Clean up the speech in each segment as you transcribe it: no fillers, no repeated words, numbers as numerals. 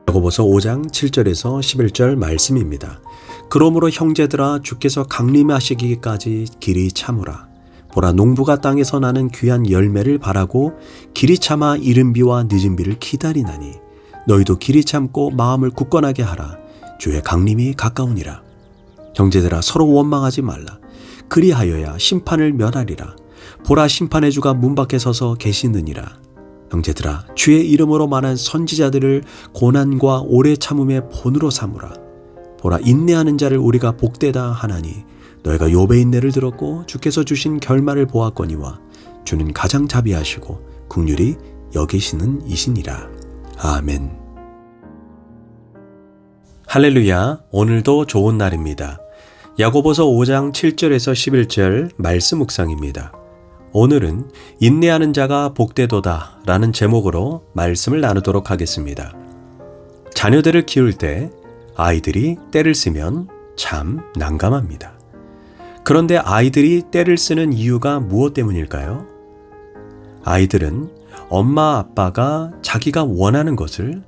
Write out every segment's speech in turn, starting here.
야고보서 5장 7절에서 11절 말씀입니다. 그러므로 형제들아 주께서 강림하시기까지 길이 참으라. 보라 농부가 땅에서 나는 귀한 열매를 바라고 길이 참아 이른 비와 늦은 비를 기다리나니 너희도 길이 참고 마음을 굳건하게 하라. 주의 강림이 가까우니라. 형제들아 서로 원망하지 말라. 그리하여야 심판을 면하리라. 보라 심판의 주가 문 밖에 서서 계시느니라. 형제들아 주의 이름으로 말한 선지자들을 고난과 오래 참음의 본으로 삼으라. 보라 인내하는 자를 우리가 복되다 하나니 너희가 욥의 인내를 들었고 주께서 주신 결말을 보았거니와 주는 가장 자비하시고 긍휼히 여기시는 이시니라. 아멘. 할렐루야. 오늘도 좋은 날입니다. 야고보서 5장 7절에서 11절 말씀 묵상입니다. 오늘은 인내하는 자가 복되도다 라는 제목으로 말씀을 나누도록 하겠습니다. 자녀들을 키울 때 아이들이 때를 쓰면 참 난감합니다. 그런데 아이들이 때를 쓰는 이유가 무엇 때문일까요? 아이들은 엄마 아빠가 자기가 원하는 것을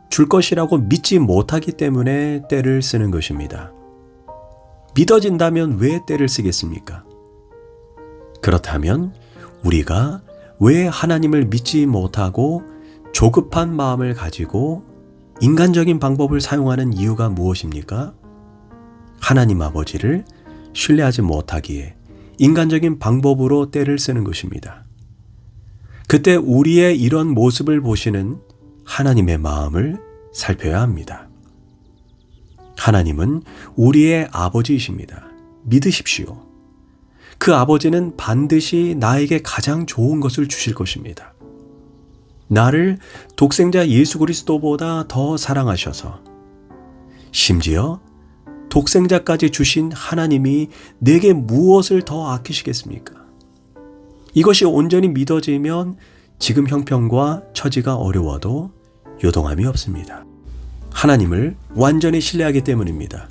줄 것이라고 믿지 못하기 때문에 때를 쓰는 것입니다. 믿어진다면 왜 때를 쓰겠습니까? 그렇다면 우리가 왜 하나님을 믿지 못하고 조급한 마음을 가지고 인간적인 방법을 사용하는 이유가 무엇입니까? 하나님 아버지를 신뢰하지 못하기에 인간적인 방법으로 때를 쓰는 것입니다. 그때 우리의 이런 모습을 보시는 하나님의 마음을 살펴야 합니다. 하나님은 우리의 아버지이십니다. 믿으십시오. 그 아버지는 반드시 나에게 가장 좋은 것을 주실 것입니다. 나를 독생자 예수 그리스도보다 더 사랑하셔서 심지어 독생자까지 주신 하나님이 내게 무엇을 더 아끼시겠습니까? 이것이 온전히 믿어지면 지금 형편과 처지가 어려워도 요동함이 없습니다. 하나님을 완전히 신뢰하기 때문입니다.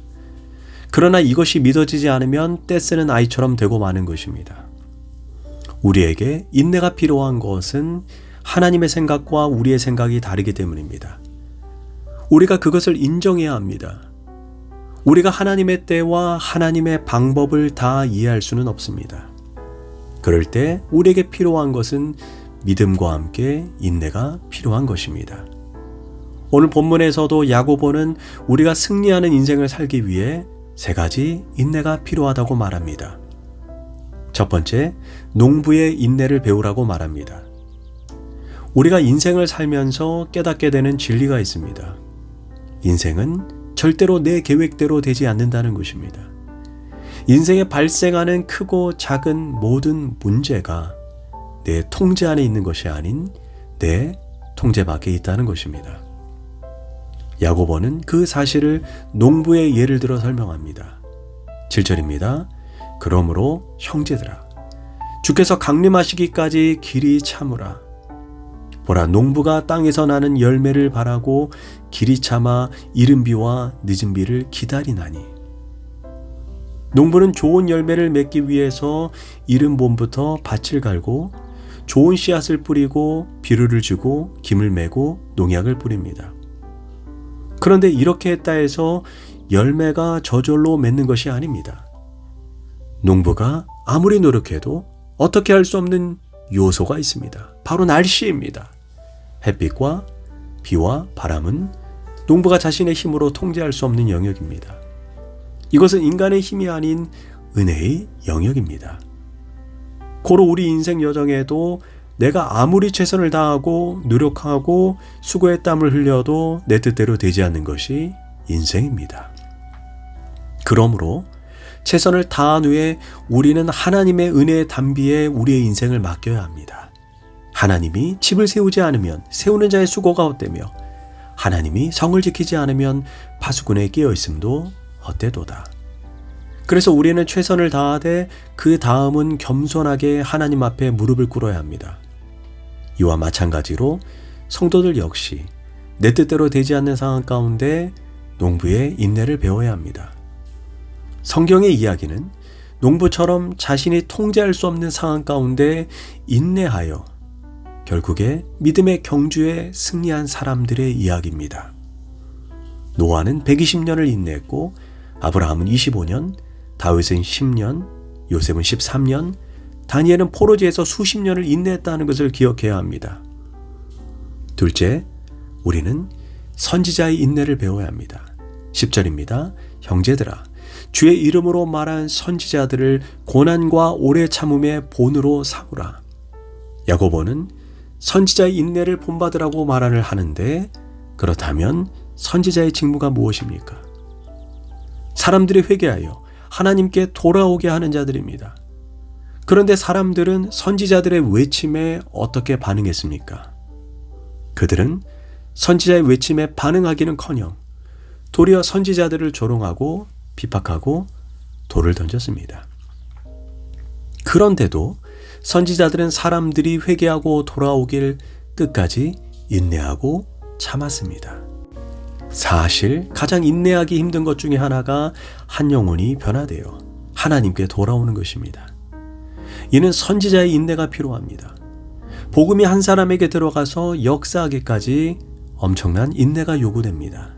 그러나 이것이 믿어지지 않으면 떼쓰는 아이처럼 되고 마는 것입니다. 우리에게 인내가 필요한 것은 하나님의 생각과 우리의 생각이 다르기 때문입니다. 우리가 그것을 인정해야 합니다. 우리가 하나님의 때와 하나님의 방법을 다 이해할 수는 없습니다. 그럴 때 우리에게 필요한 것은 믿음과 함께 인내가 필요한 것입니다. 오늘 본문에서도 야고보는 우리가 승리하는 인생을 살기 위해 3가지 인내가 필요하다고 말합니다. 첫 번째, 농부의 인내를 배우라고 말합니다. 우리가 인생을 살면서 깨닫게 되는 진리가 있습니다. 인생은 절대로 내 계획대로 되지 않는다는 것입니다. 인생에 발생하는 크고 작은 모든 문제가 내 통제 안에 있는 것이 아닌 내 통제 밖에 있다는 것입니다. 야고보는 그 사실을 농부의 예를 들어 설명합니다. 7절입니다. 그러므로 형제들아 주께서 강림하시기까지 길이 참으라. 보라 농부가 땅에서 나는 열매를 바라고 길이 참아 이른 비와 늦은 비를 기다리나니. 농부는 좋은 열매를 맺기 위해서 이른 봄부터 밭을 갈고 좋은 씨앗을 뿌리고 비료를 주고 김을 메고 농약을 뿌립니다. 그런데 이렇게 했다 해서 열매가 저절로 맺는 것이 아닙니다. 농부가 아무리 노력해도 어떻게 할 수 없는 요소가 있습니다. 바로 날씨입니다. 햇빛과 비와 바람은 농부가 자신의 힘으로 통제할 수 없는 영역입니다. 이것은 인간의 힘이 아닌 은혜의 영역입니다. 고로 우리 인생 여정에도 내가 아무리 최선을 다하고 노력하고 수고의 땀을 흘려도 내 뜻대로 되지 않는 것이 인생입니다. 그러므로 최선을 다한 후에 우리는 하나님의 은혜의 단비에 우리의 인생을 맡겨야 합니다. 하나님이 집을 세우지 않으면 세우는 자의 수고가 헛되며 하나님이 성을 지키지 않으면 파수꾼의 깨어있음도 헛되도다. 그래서 우리는 최선을 다하되 그 다음은 겸손하게 하나님 앞에 무릎을 꿇어야 합니다. 이와 마찬가지로 성도들 역시 내 뜻대로 되지 않는 상황 가운데 농부의 인내를 배워야 합니다. 성경의 이야기는 농부처럼 자신이 통제할 수 없는 상황 가운데 인내하여 결국에 믿음의 경주에 승리한 사람들의 이야기입니다. 노아는 120년을 인내했고 아브라함은 25년, 다윗은 10년, 요셉은 13년, 다니엘은 포로지에서 수십 년을 인내했다는 것을 기억해야 합니다. 둘째, 우리는 선지자의 인내를 배워야 합니다. 10절입니다. 형제들아, 주의 이름으로 말한 선지자들을 고난과 오래 참음의 본으로 삼으라. 야고보는 선지자의 인내를 본받으라고 말을 하는데, 그렇다면 선지자의 직무가 무엇입니까? 사람들이 회개하여 하나님께 돌아오게 하는 자들입니다. 그런데 사람들은 선지자들의 외침에 어떻게 반응했습니까? 그들은 선지자의 외침에 반응하기는커녕 도리어 선지자들을 조롱하고 비박하고 돌을 던졌습니다. 그런데도 선지자들은 사람들이 회개하고 돌아오길 끝까지 인내하고 참았습니다. 사실 가장 인내하기 힘든 것 중에 하나가 한 영혼이 변화되어 하나님께 돌아오는 것입니다. 이는 선지자의 인내가 필요합니다. 복음이 한 사람에게 들어가서 역사하기까지 엄청난 인내가 요구됩니다.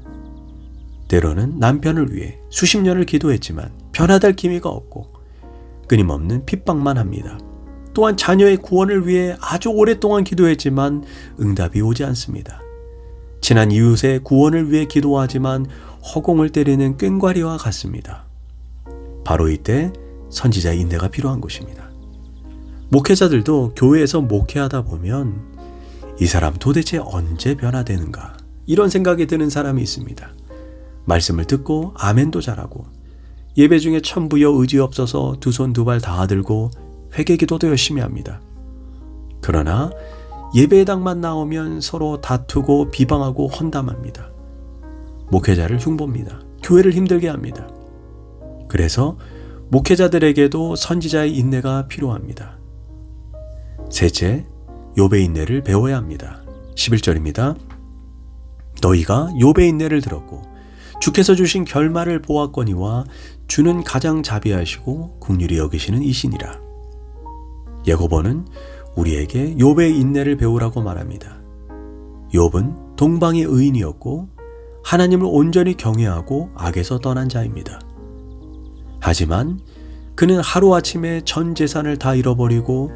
때로는 남편을 위해 수십 년을 기도했지만 변화될 기미가 없고 끊임없는 핍박만 합니다. 또한 자녀의 구원을 위해 아주 오랫동안 기도했지만 응답이 오지 않습니다. 친한 이웃의 구원을 위해 기도하지만 허공을 때리는 꽹과리와 같습니다. 바로 이때 선지자의 인내가 필요한 것입니다. 목회자들도 교회에서 목회하다 보면 이 사람 도대체 언제 변화되는가, 이런 생각이 드는 사람이 있습니다. 말씀을 듣고 아멘도 잘하고 예배 중에 천부여 의지 없어서 두 손 두 발 다 들고 회개기도도 열심히 합니다. 그러나 예배당만 나오면 서로 다투고 비방하고 헌담합니다. 목회자를 흉보입니다. 교회를 힘들게 합니다. 그래서 목회자들에게도 선지자의 인내가 필요합니다. 셋째, 욥의 인내를 배워야 합니다. 11절입니다. 너희가 욥의 인내를 들었고 주께서 주신 결말을 보았거니와 주는 가장 자비하시고 긍휼히 여기시는 이시니라. 야고보는 우리에게 욥의 인내를 배우라고 말합니다. 욥은 동방의 의인이었고 하나님을 온전히 경외하고 악에서 떠난 자입니다. 하지만 그는 하루아침에 전 재산을 다 잃어버리고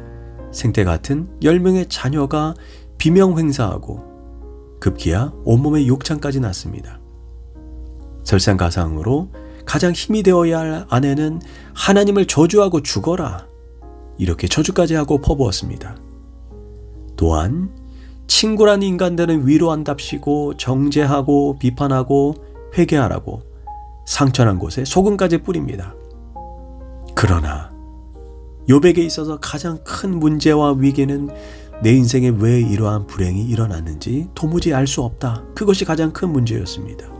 생태 같은 10명의 자녀가 비명횡사하고 급기야 온몸에 욕창까지 났습니다. 설상가상으로 가장 힘이 되어야 할 아내는 하나님을 저주하고 죽어라, 이렇게 저주까지 하고 퍼부었습니다. 또한 친구란 인간들은 위로한답시고 정죄하고 비판하고 회개하라고 상처난 곳에 소금까지 뿌립니다. 그러나 욥에게 있어서 가장 큰 문제와 위기는 내 인생에 왜 이러한 불행이 일어났는지 도무지 알 수 없다. 그것이 가장 큰 문제였습니다.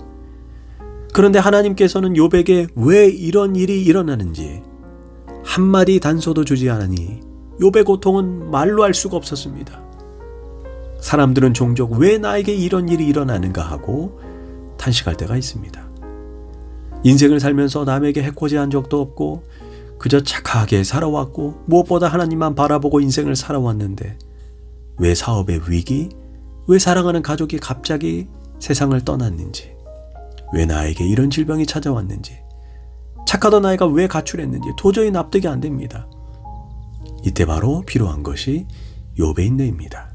그런데 하나님께서는 욥에게 왜 이런 일이 일어나는지 한마디 단서도 주지 않으니 욥의 고통은 말로 할 수가 없었습니다. 사람들은 종종 왜 나에게 이런 일이 일어나는가 하고 탄식할 때가 있습니다. 인생을 살면서 남에게 해코지한 적도 없고 그저 착하게 살아왔고 무엇보다 하나님만 바라보고 인생을 살아왔는데 왜 사업의 위기, 왜 사랑하는 가족이 갑자기 세상을 떠났는지, 왜 나에게 이런 질병이 찾아왔는지, 착하던 아이가 왜 가출했는지 도저히 납득이 안 됩니다. 이때 바로 필요한 것이 욥의 인내입니다.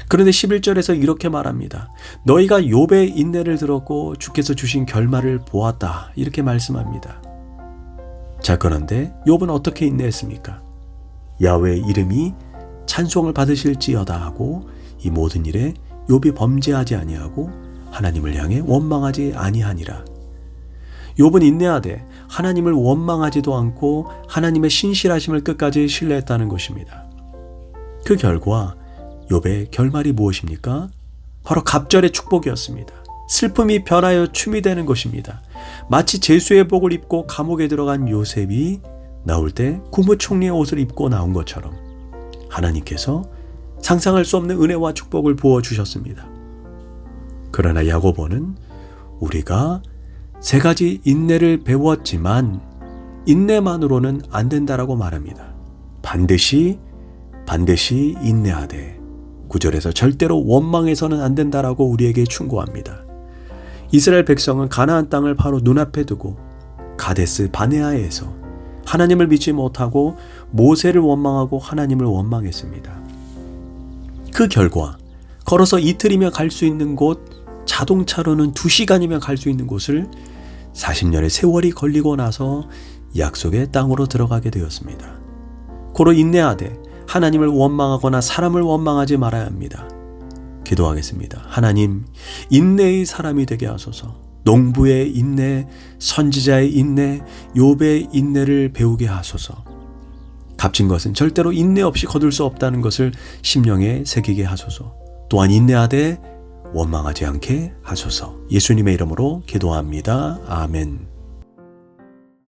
그런데 11절에서 이렇게 말합니다. 너희가 욥의 인내를 들었고 주께서 주신 결말을 보았다, 이렇게 말씀합니다. 자, 그런데 욥은 어떻게 인내했습니까? 야훼의 이름이 찬송을 받으실지어다 하고 이 모든 일에 욥이 범죄하지 아니하고 하나님을 향해 원망하지 아니하니라. 욥은 인내하되 하나님을 원망하지도 않고 하나님의 신실하심을 끝까지 신뢰했다는 것입니다. 그 결과 욥의 결말이 무엇입니까? 바로 갑절의 축복이었습니다. 슬픔이 변하여 춤이 되는 것입니다. 마치 제수의 복을 입고 감옥에 들어간 요셉이 나올 때 국무총리의 옷을 입고 나온 것처럼 하나님께서 상상할 수 없는 은혜와 축복을 부어주셨습니다. 그러나 야고보는 우리가 세 가지 인내를 배웠지만 인내만으로는 안 된다라고 말합니다. 반드시 인내하되 9절에서 절대로 원망해서는 안 된다라고 우리에게 충고합니다. 이스라엘 백성은 가나안 땅을 바로 눈앞에 두고 가데스 바네아에서 하나님을 믿지 못하고 모세를 원망하고 하나님을 원망했습니다. 그 결과 걸어서 이틀이면 갈 수 있는 곳, 자동차로는 2시간이면 갈 수 있는 곳을 40년의 세월이 걸리고 나서 약속의 땅으로 들어가게 되었습니다. 고로 인내하되 하나님을 원망하거나 사람을 원망하지 말아야 합니다. 기도하겠습니다. 하나님, 인내의 사람이 되게 하소서. 농부의 인내, 선지자의 인내, 욥의 인내를 배우게 하소서. 값진 것은 절대로 인내 없이 거둘 수 없다는 것을 심령에 새기게 하소서. 또한 인내하되 원망하지 않게 하소서. 예수님의 이름으로 기도합니다. 아멘.